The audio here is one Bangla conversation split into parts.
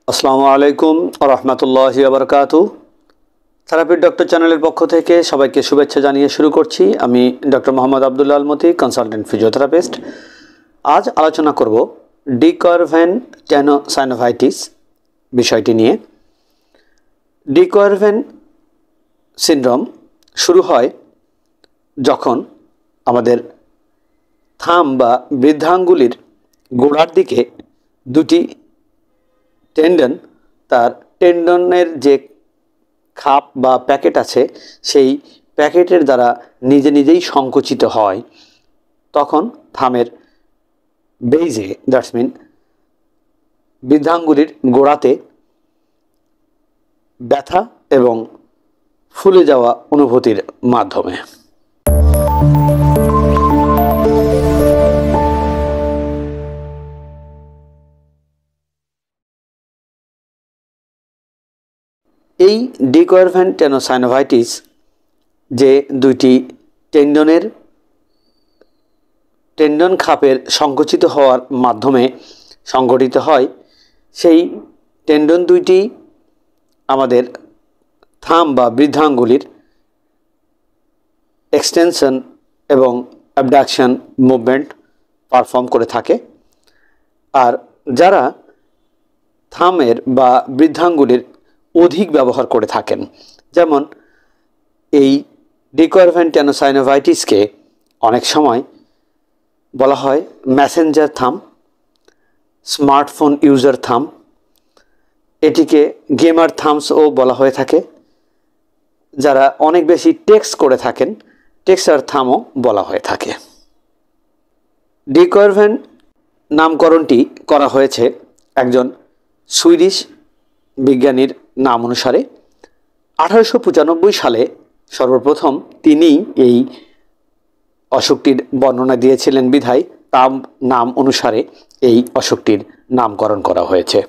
আসসালামু আলাইকুম ওয়া রাহমাতুল্লাহি ওয়া বারাকাতুহু। থেরাপি ডক্টর চ্যানেলের পক্ষ থেকে সবাইকে শুভেচ্ছা জানিয়ে শুরু করছি। আমি doctor Mohammad Abdullah Alamti, consultant physiotherapist. আজ আলোচনা করব ডি কুয়ারভেন টেনোসাইনোভাইটিস বিষয়টি নিয়ে। ডি কুয়ারভেন সিনড্রোম শুরু হয় যখন আমাদের থাম বা বৃদ্ধাঙ্গুলির গোড়ার দিকে দুটি টেন্ডন, তার টেন্ডনের যে খাপ বা প্যাকেট আছে সেই প্যাকেটের দ্বারা নিজে নিজেই সংকুচিত হয়। তখন থামের বেইজে, দ্যাটস মিন বৃদ্ধাঙ্গুলির গোড়াতে ব্যথা এবং ফুলে যাওয়া অনুভূতির মাধ্যমে এই ডি কুয়ারভেন টেনোসাইনোভাইটিস যে দুইটি টেন্ডন খাপের সংকুচিত হওয়ার মাধ্যমে সংঘটিত হয়, সেই টেন্ডন দুইটি আমাদের থাম বা বৃদ্ধাঙ্গুলির এক্সটেনশন এবং অ্যাবডাকশন মুভমেন্ট পারফর্ম করে থাকে। আর যারা থামের বা বৃদ্ধাঙ্গুলির অধিক ব্যবহার করে থাকেন, যেমন এই ডি কুয়ারভেন টেনোসাইনোভাইটিসকে অনেক সময় বলা হয় মেসেঞ্জার থাম, স্মার্টফোন ইউজার থাম, এটিকে গেমার থামসও বলা হয়ে থাকে। যারা অনেক বেশি টেক্সট করে থাকেন, টেক্সার থামও বলা হয়ে থাকে। ডি কুয়ারভেন নামকরণটি করা হয়েছে একজন সুইডিশ বিজ্ঞানীর নাম অনুসারে। 1895 সালে সর্বপ্রথম তিনিই এই অসুখটির বর্ণনা দিয়েছিলেন বিধায় তার নাম অনুসারে এই অসুখটির নামকরণ করা হয়েছে।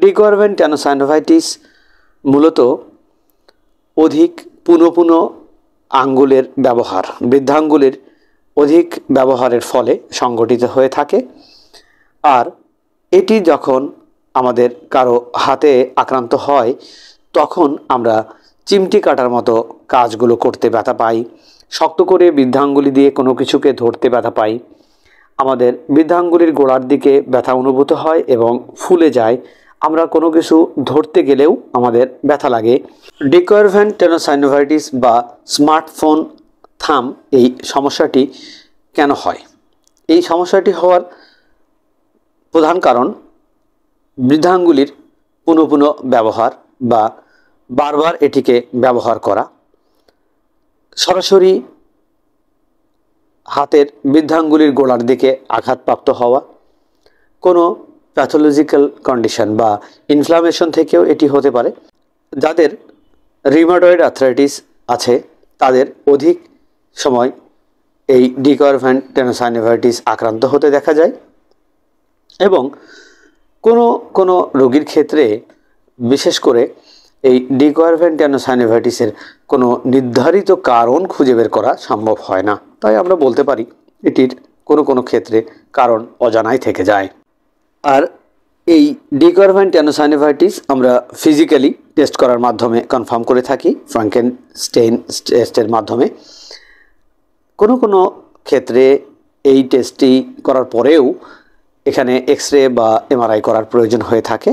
ডি কুয়ারভেন টেনোসাইনোভাইটিস মূলত অধিক পুনঃ আঙ্গুলের ব্যবহার, বৃদ্ধাঙ্গুলের অধিক ব্যবহারের ফলে সংঘটিত হয়ে থাকে। আর এটি যখন আমাদের কারো হাতে আক্রান্ত হয় তখন আমরা চিমটি কাটার মতো কাজগুলো করতে ব্যথা পাই, শক্ত করে বৃদ্ধাঙ্গুলি দিয়ে কোনো কিছুকে ধরতে ব্যথা পাই, আমাদের বৃদ্ধাঙ্গুলির গোড়ার দিকে ব্যথা অনুভূত হয় এবং ফুলে যায়, আমরা কোনো কিছু ধরতে গেলেও আমাদের ব্যথা লাগে। ডি কুয়ারভেন টেনোসাইনোভাইটিস বা স্মার্টফোন থাম এই সমস্যাটি কেন হয়? এই সমস্যাটি হওয়ার প্রধান কারণ বৃদ্ধাঙ্গুলির পুনঃ ব্যবহার বা বারবার এটিকে ব্যবহার করা, সরাসরি হাতের বৃদ্ধাঙ্গুলির গোড়ার দিকে আঘাতপ্রাপ্ত হওয়া, কোনো প্যাথোলজিক্যাল কন্ডিশন বা ইনফ্লামেশন থেকেও এটি হতে পারে। যাদের রিউমাটয়েড আর্থ্রাইটিস আছে তাদের অধিক সময় এই ডি কুয়ারভেন টেনোসাইনোভাইটিস আক্রান্ত হতে দেখা যায়। এবং কোনো রোগীর ক্ষেত্রে বিশেষ করে এই ডি কুয়ারভেন টেনোসাইনোভাইটিসের কোনো নির্ধারিত কারণ খুঁজে বের করা সম্ভব হয় না, তাই আমরা বলতে পারি এটির কোনো ক্ষেত্রে কারণ অজানাই থেকে যায়। আর এই ডি কুয়ারভেন টেনোসাইনোভাইটিস আমরা ফিজিক্যালি টেস্ট করার মাধ্যমে কনফার্ম করে থাকি, ফ্রাঙ্কেনস্টাইন টেস্টের মাধ্যমে। কোনো ক্ষেত্রে এই টেস্টটি করার পরেও এখানে এক্সরে বা এমআরআই করার প্রয়োজন হয়ে থাকে।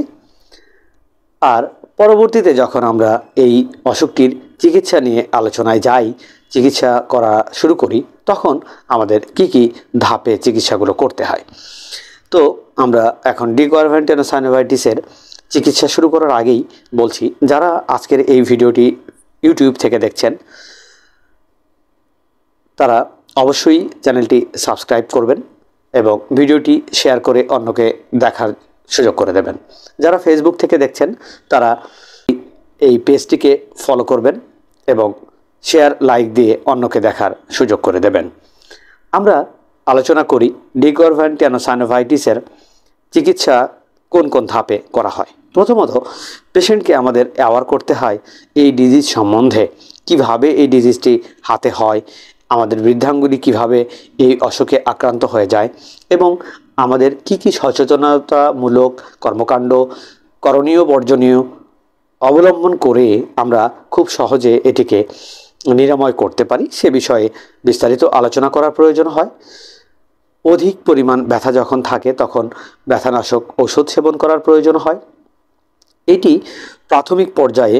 আর পরবর্তীতে যখন আমরা এই অসুখটির চিকিৎসা নিয়ে আলোচনায় যাই, চিকিৎসা করা শুরু করি, তখন আমাদের কি ধাপে চিকিৎসাগুলো করতে হয়। তো আমরা এখন ডি কুয়ারভেন টেনোসাইনোভাইটিসের চিকিৎসা শুরু করার আগেই বলছি, যারা আজকের এই ভিডিওটি ইউটিউব থেকে দেখছেন তারা অবশ্যই চ্যানেলটি সাবস্ক্রাইব করবেন এবং ভিডিওটি শেয়ার করে অন্যকে দেখার সুযোগ করে দেবেন। যারা ফেসবুক থেকে দেখছেন তারা এই পেজটিকে ফলো করবেন এবং শেয়ার লাইক দিয়ে অন্যকে দেখার সুযোগ করে দেবেন। আমরা আলোচনা করি ডি কুয়ারভেন টেনোসাইনোভাইটিসের চিকিৎসা কোন ধাপে করা হয়। প্রথমত পেশেন্টকে আমাদের অ্যাওয়ার করতে হয় এই ডিজিজ সম্বন্ধে, কিভাবে এই ডিজিজটি হাতে হয়, আমাদের বৃদ্ধাঙ্গুলি কিভাবে এই অসুখে আক্রান্ত হয়ে যায় এবং আমাদের কি সচেতনতামূলক কর্মকাণ্ড করণীয় বর্জনীয় অবলম্বন করে আমরা খুব সহজে এটিকে নিরাময় করতে পারি সে বিষয়ে বিস্তারিত আলোচনা করার প্রয়োজন হয়। অধিক পরিমাণ ব্যথা যখন থাকে তখন ব্যথানাশক ওষুধ সেবন করার প্রয়োজন হয়। এটি প্রাথমিক পর্যায়ে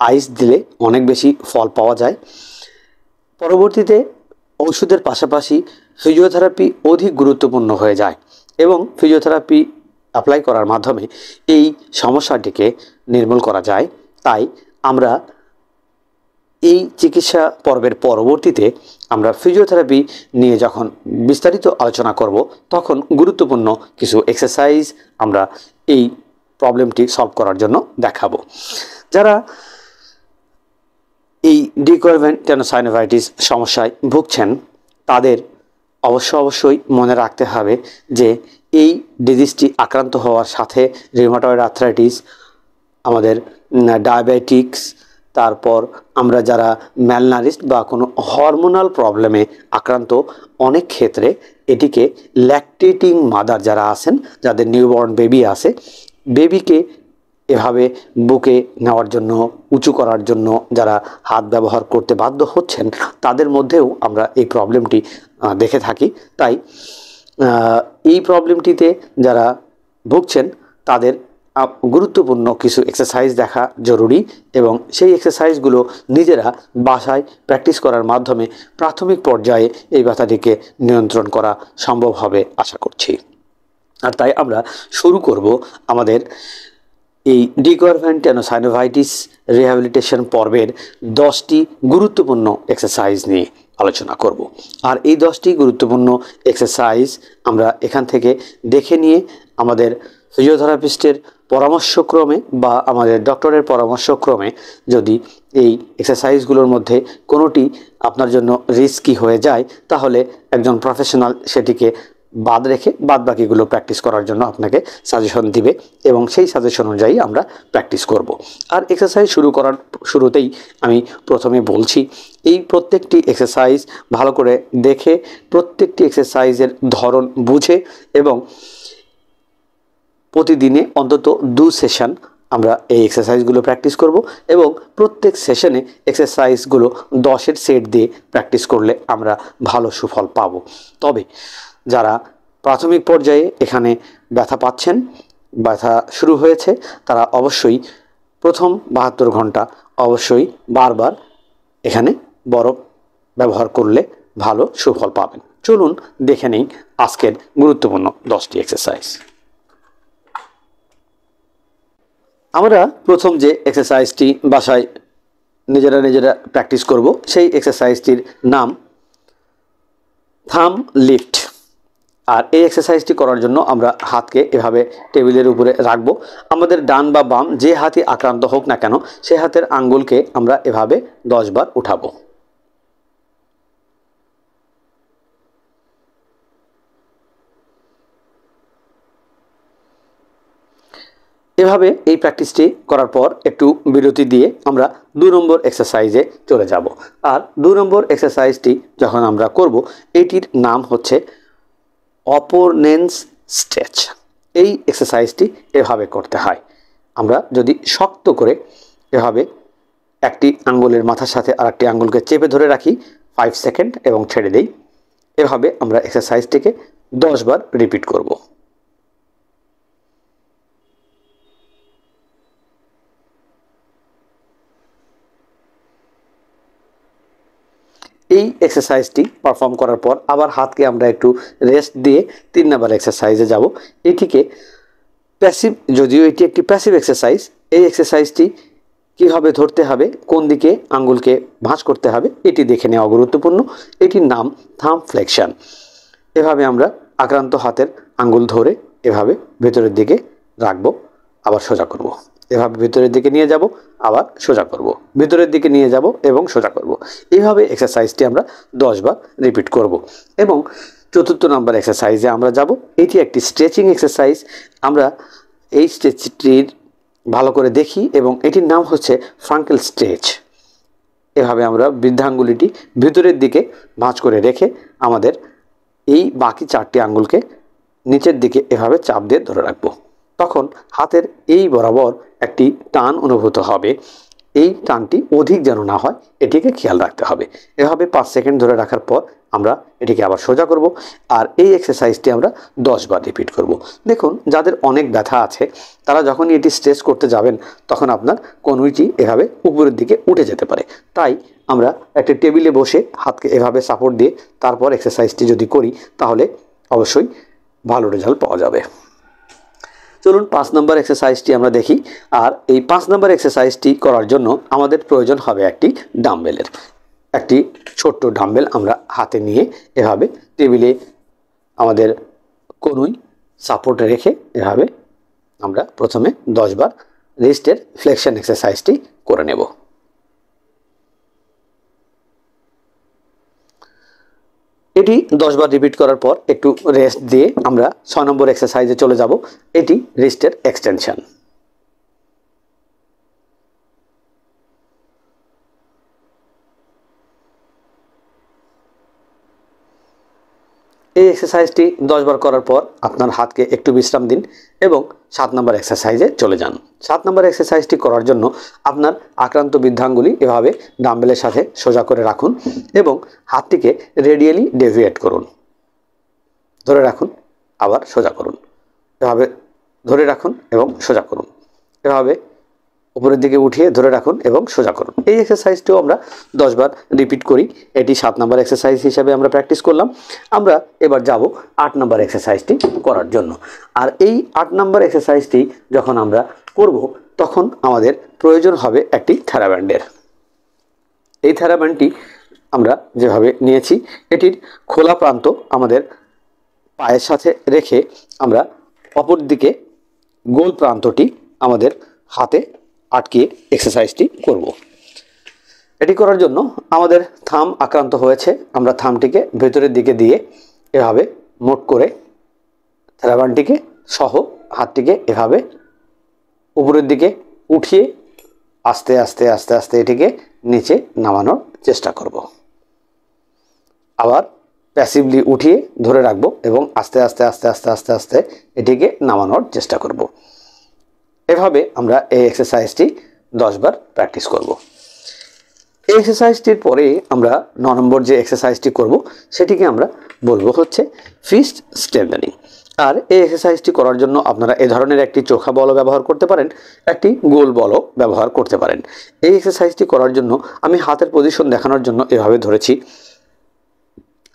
আইস দিলে অনেক বেশি ফল পাওয়া যায়। পরবর্তীতে ওষুধের পাশাপাশি ফিজিওথেরাপি অধিক গুরুত্বপূর্ণ হয়ে যায় এবং ফিজিওথেরাপি অ্যাপ্লাই করার মাধ্যমে এই সমস্যাটিকে নির্মূল করা যায়। তাই আমরা এই চিকিৎসা পর্বের পরবর্তীতে আমরা ফিজিওথেরাপি নিয়ে যখন বিস্তারিত আলোচনা করব তখন গুরুত্বপূর্ণ কিছু এক্সারসাইজ আমরা এই প্রবলেমটি সলভ করার জন্য দেখাবো। যারা এই ডিকোয়ারভেন্ট টেনোসাইনোভাইটিস সমস্যায় ভুগছেন তাদের অবশ্যই মনে রাখতে হবে যে এই ডিজিজটি আক্রান্ত হওয়ার সাথে রিউমাটয়েড আর্থ্রাইটিস, আমাদের ডায়াবেটিক্স, তারপর আমরা যারা ম্যালনারিস্ট বা কোনো হরমোনাল প্রবলেমে আক্রান্ত, অনেক ক্ষেত্রে এটিকে ল্যাকটেটিং মাদার যারা আছেন, যাদের নিউবর্ন বেবি আছে, বেবিকে এভাবে বুকে নেওয়ার জন্য, উঁচু করার জন্য যারা হাত ব্যবহার করতে বাধ্য হচ্ছেন তাদের মধ্যেও আমরা এই প্রবলেমটি দেখে থাকি। তাই এই প্রবলেমটিতে যারা ভুগছেন তাদের গুরুত্বপূর্ণ কিছু এক্সারসাইজ দেখা জরুরি এবং সেই এক্সারসাইজগুলো নিজেরা বাসায় প্র্যাকটিস করার মাধ্যমে প্রাথমিক পর্যায়ে এই ব্যথাটিকে নিয়ন্ত্রণ করা সম্ভব হবে আশা করছি। আর তাই আমরা শুরু করব আমাদের এই ডিকোয়ারভেন্ট টেনোসাইনোভাইটিস রিহ্যাবিলিটেশন পর্বের 10টি গুরুত্বপূর্ণ এক্সারসাইজ নিয়ে আলোচনা করব। আর এই 10টি গুরুত্বপূর্ণ এক্সারসাইজ আমরা এখান থেকে দেখে নিয়ে আমাদের ফিজিওথেরাপিস্টের পরামর্শক্রমে বা আমাদের ডক্টরের পরামর্শক্রমে যদি এই এক্সারসাইজগুলোর মধ্যে কোনোটি আপনার জন্য রিস্কি হয়ে যায় তাহলে একজন প্রফেশনাল সেটিকে বাদ রেখে বাদবাকিগুলো প্র্যাকটিস করার জন্য আপনাকে সাজেশন দিবে এবং সেই সাজেশন অনুযায়ী আমরা প্র্যাকটিস করব। আর এক্সারসাইজ শুরু করার শুরুতেই আমি প্রথমে বলছি এই প্রত্যেকটি এক্সারসাইজ ভালো করে দেখে, প্রত্যেকটি এক্সারসাইজের ধরন বুঝে এবং প্রতিদিনে অন্তত 2 সেশন আমরা এই এক্সারসাইজগুলো প্র্যাকটিস করব এবং প্রত্যেক সেশনে এক্সারসাইজগুলো 10-এর সেট দিয়ে প্র্যাকটিস করলে আমরা ভালো সুফল পাব। তবে যারা প্রাথমিক পর্যায়ে এখানে ব্যথা পাচ্ছেন, ব্যথা শুরু হয়েছে, তারা অবশ্যই প্রথম 72 ঘন্টা অবশ্যই বারবার এখানে বরফ ব্যবহার করলে ভালো সুফল পাবেন। চলুন দেখে নেই আজকের গুরুত্বপূর্ণ 10টি এক্সারসাইজ। আমরা প্রথম যে এক্সারসাইজটি বাসায় নিজেরা প্র্যাকটিস করব সেই এক্সারসাইজটির নাম থাম লিফট। আর এই এক্সারসাইজটি করার জন্য আমরা হাতকে এভাবে টেবিলের উপরে রাখব। আমাদের ডান বা বাম যে হাতই আক্রান্ত হোক না কেন সে হাতের আঙ্গুলকে আমরা এভাবে 10 বার উঠাবো। এভাবে এই প্র্যাকটিসটি করার পর একটু বিরতি দিয়ে আমরা 2 নম্বর এক্সারসাইজে চলে যাব। আর 2 নম্বর এক্সারসাইজটি যখন আমরা করব এটির নাম হচ্ছে অপোনেন্স স্ট্রেচ। এই এক্সারসাইজটি এভাবে করতে হয়। আমরা যদি শক্ত করে এভাবে একটি আঙ্গুলের মাথার সাথে আরেকটি আঙ্গুলকে চেপে ধরে রাখি 5 সেকেন্ড এবং ছেড়ে দেই, এভাবে আমরা এক্সারসাইজটিকে 10 বার রিপিট করব। এই এক্সারসাইজটি পারফর্ম করার পর আবার হাতকে আমরা একটু রেস্ট দিয়ে 3 নম্বর এক্সারসাইজে যাব। এটিকে প্যাসিভ, যদিও এটি একটি প্যাসিভ এক্সারসাইজ, এই এক্সারসাইজটি কীভাবে ধরতে হবে, কোন দিকে আঙ্গুলকে ভাঁজ করতে হবে এটি দেখে নেওয়া গুরুত্বপূর্ণ। এটির নাম থাম ফ্লেকশন। এভাবে আমরা আক্রান্ত হাতের আঙ্গুল ধরে এভাবে ভেতরের দিকে রাখবো, আবার সোজা করব। এভাবে ভিতরের দিকে নিয়ে যাব, আবার সোজা করব, ভিতরের দিকে নিয়ে যাব এবং সোজা করব। এইভাবে এক্সারসাইজটি আমরা 10 বার রিপিট করব। এবং 4র্থ নম্বর এক্সারসাইজে আমরা যাব। এটি একটি স্ট্রেচিং এক্সারসাইজ। আমরা এই স্ট্রেচটির ভালো করে দেখি এবং এটির নাম হচ্ছে ফ্রাঙ্কেল স্ট্রেচ। এভাবে আমরা বৃদ্ধাঙ্গুলিটি ভিতরের দিকে ভাঁজ করে রেখে আমাদের এই বাকি 4টি আঙ্গুলকে নিচের দিকে এভাবে চাপ দিয়ে ধরে রাখবো। তখন হাতের এই বরাবর একটি টান অনুভূত হবে। এই টানটি অধিক যেন না হয় এটিকে খেয়াল রাখতে হবে। এভাবে 5 সেকেন্ড ধরে রাখার পর আমরা এটিকে আবার সোজা করব, আর এই এক্সারসাইজটি আমরা 10 বার রিপিট করব। দেখুন, যাদের অনেক ব্যথা আছে তারা যখনই এটি স্ট্রেচ করতে যাবেন তখন আপনার কনুইটি এভাবে উপরের দিকে উঠে যেতে পারে। তাই আমরা একটা টেবিলে বসে হাতকে এভাবে সাপোর্ট দিয়ে তারপর এক্সারসাইজটি যদি করি তাহলে অবশ্যই ভালো রেজাল্ট পাওয়া যাবে। চলুন 5 নম্বর এক্সারসাইজটি আমরা দেখি। আর এই 5 নম্বর এক্সারসাইজটি করার জন্য আমাদের প্রয়োজন হবে একটি ডাম্বেলের। একটি ছোট্ট ডাম্বেল আমরা হাতে নিয়ে এভাবে টেবিলে আমাদের কনুই সাপোর্টে রেখে এভাবে আমরা প্রথমে 10 বার রিস্টের ফ্লেকশন এক্সারসাইজটি করে নেব। এটি 10 বার রিপিট করার পর একটু রেস্ট দিয়ে আমরা 6 নম্বর এক্সারসাইজে চলে যাব। এটি রিস্টের এক্সটেনশন। এই এক্সারসাইজটি 10 বার করার পর আপনার হাতকে একটু বিশ্রাম দিন এবং 7 নম্বর এক্সারসাইজে চলে যান। 7 নম্বর এক্সারসাইজটি করার জন্য আপনার আক্রান্ত বৃদ্ধাঙ্গুলি এভাবে ডাম্বেলের সাথে সোজা করে রাখুন এবং হাতটিকে রেডিয়ালি ডেভিয়েট করুন। ধরে রাখুন, আবার সোজা করুন। এভাবে ধরে রাখুন এবং সোজা করুন। এভাবে উপরের দিকে উঠিয়ে ধরে রাখুন এবং সোজা করুন। এই এক্সারসাইজটিও আমরা 10 বার রিপিট করি। এটি 7 নম্বর এক্সারসাইজ হিসাবে আমরা প্র্যাকটিস করলাম। আমরা এবার যাব 8 নম্বর এক্সারসাইজটি করার জন্য। আর এই 8 নম্বর এক্সারসাইজটি যখন আমরা করব তখন আমাদের প্রয়োজন হবে একটি থেরাব্যান্ডের। এই থেরাব্যান্ডটি আমরা যেভাবে নিয়েছি এটির খোলা প্রান্ত আমাদের পায়ের সাথে রেখে আমরা অপর দিকে গোল প্রান্তটি আমাদের হাতে আটকে এক্সারসাইজটি করব। এটি করার জন্য আমাদের থাম আক্রান্ত হয়েছে, আমরা থামটিকে ভেতরের দিকে দিয়ে এভাবে মোট করে থেরাব্যান্ডটিকে সহ হাতটিকে এভাবে উপরের দিকে উঠিয়ে আস্তে আস্তে আস্তে আস্তে এটিকে নিচে নামানোর চেষ্টা করব। আবার প্যাসিভলি উঠিয়ে ধরে রাখবো এবং আস্তে আস্তে আস্তে আস্তে আস্তে আস্তে এটিকে নামানোর চেষ্টা করব। এভাবে আমরা এই এক্সারসাইজটি 10 বার প্র্যাকটিস করব। এই এক্সারসাইজটির পরে আমরা 9 নম্বর যে এক্সারসাইজটি করব সেটিকে আমরা বলবো হচ্ছে ফিস্ট স্ট্রেংথেনিং। আর এই এক্সারসাইজটি করার জন্য আপনারা এই ধরনের একটি চোখা বলও ব্যবহার করতে পারেন, একটি গোল বলও ব্যবহার করতে পারেন। এই এক্সারসাইজটি করার জন্য আমি হাতের পজিশন দেখানোর জন্য এভাবে ধরেছি।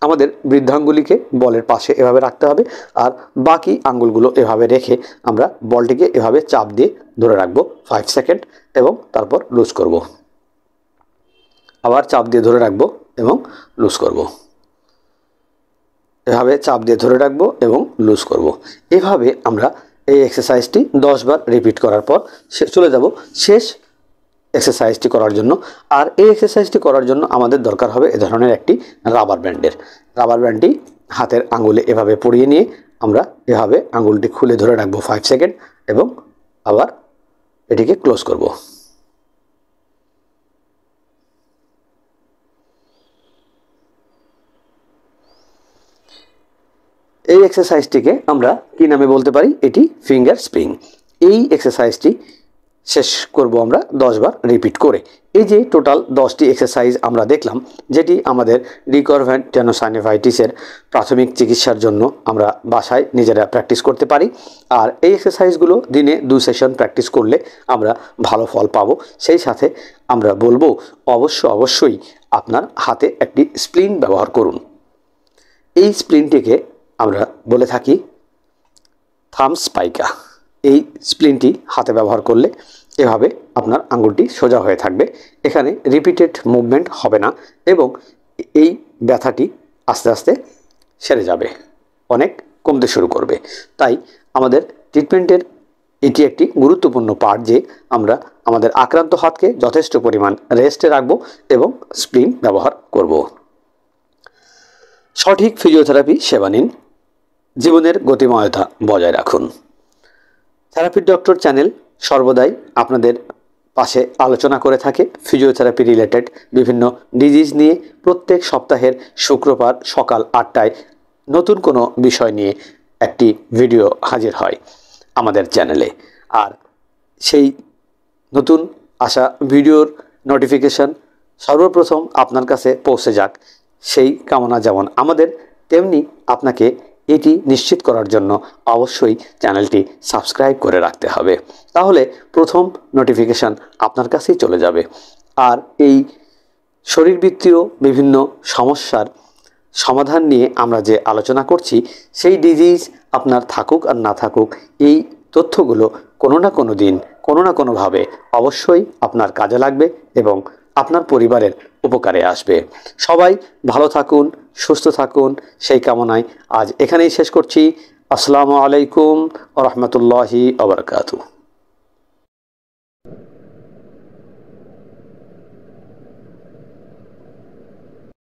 আমাদের বৃদ্ধাঙ্গুলিকে বলের পাশে এভাবে রাখতে হবে আর বাকি আঙ্গুলগুলো এভাবে রেখে আমরা বলটিকে এভাবে চাপ দিয়ে ধরে রাখবো 5 সেকেন্ড এবং তারপর লুজ করব। আবার চাপ দিয়ে ধরে রাখবো এবং লুজ করব। এভাবে চাপ দিয়ে ধরে রাখবো এবং লুজ করব। এভাবে আমরা এই এক্সারসাইজটি 10 বার রিপিট করার পর চলে যাব শেষ এক্সারসাইজটি করার জন্য। আর এই এক্সারসাইজটি করার জন্য আমাদের দরকার হবে এ ধরনের একটি রাবার ব্যান্ডের। রাবার ব্যান্ডটি হাতের আঙ্গুলে এভাবে পরিয়ে নিয়ে আমরা এভাবে আঙ্গুলটি খুলে ধরে রাখবো 5 সেকেন্ড এবং আবার এটিকে ক্লোজ করব। এই এক্সারসাইজটিকে আমরা কি নামে বলতে পারি? এটি ফিঙ্গার স্প্রিং। এই এক্সারসাইজটি শেষ করব আমরা 10 বার রিপিট করে। এই যে টোটাল 10টি এক্সারসাইজ আমরা দেখলাম, যেটি আমাদের রিকারভেন্ট টেনোসাইনোভাইটিসের প্রাথমিক চিকিৎসার জন্য আমরা বাসায় নিজেরা প্র্যাকটিস করতে পারি। আর এই এক্সারসাইজগুলো দিনে 2 সেশন প্র্যাকটিস করলে আমরা ভালো ফল পাবো। সেই সাথে আমরা বলবো অবশ্যই আপনার হাতে একটি স্প্লিন ব্যবহার করুন। এই স্প্লিনটিকে আমরা বলে থাকি থাম স্পাইকা। এই স্প্লিনটি হাতে ব্যবহার করলে এভাবে আপনার আঙ্গুলটি সোজা হয়ে থাকবে, এখানে রিপিটেড মুভমেন্ট হবে না এবং এই ব্যথাটি আস্তে আস্তে সেরে যাবে, অনেক কমতে শুরু করবে। তাই আমাদের ট্রিটমেন্টের এটি একটি গুরুত্বপূর্ণ পার্ট যে আমরা আমাদের আক্রান্ত হাতকে যথেষ্ট পরিমাণ রেস্টে রাখবো এবং স্প্লিন ব্যবহার করব। সঠিক ফিজিওথেরাপি সেবা নিন, জীবনের গতিময়তা বজায় রাখুন। থেরাপি ডক্টর চ্যানেল সর্বদাই আপনাদের পাশে আলোচনা করে থাকে ফিজিওথেরাপি রিলেটেড বিভিন্ন ডিজিজ নিয়ে। প্রত্যেক সপ্তাহের শুক্রবার সকাল 8টায় নতুন কোনো বিষয় নিয়ে একটি ভিডিও হাজির হয়। আমাদের চ্যানেলে। আর সেই নতুন আসা ভিডিওর নোটিফিকেশান সর্বপ্রথম আপনার কাছে পৌঁছে যাক, সেই কামনা যেমন আমাদের, তেমনি আপনাকে এটি নিশ্চিত করার জন্য অবশ্যই চ্যানেলটি সাবস্ক্রাইব করে রাখতে হবে। তাহলে প্রথম নোটিফিকেশান আপনার কাছেই চলে যাবে। আর এই শরীরবৃত্তীয় বিভিন্ন সমস্যার সমাধান নিয়ে আমরা যে আলোচনা করছি, সেই ডিজিজ আপনার থাকুক আর না থাকুক, এই তথ্যগুলো কোনো না কোনো দিন কোনো না কোনোভাবে অবশ্যই আপনার কাজে লাগবে এবং আপনার পরিবারের উপকারে আসবে। সবাই ভালো থাকুন, সুস্থ থাকুন, সেই কামনায় আজ এখানেই শেষ করছি। আসসালামু আলাইকুম ওয়া রাহমাতুল্লাহি ওয়া বারাকাতুহু।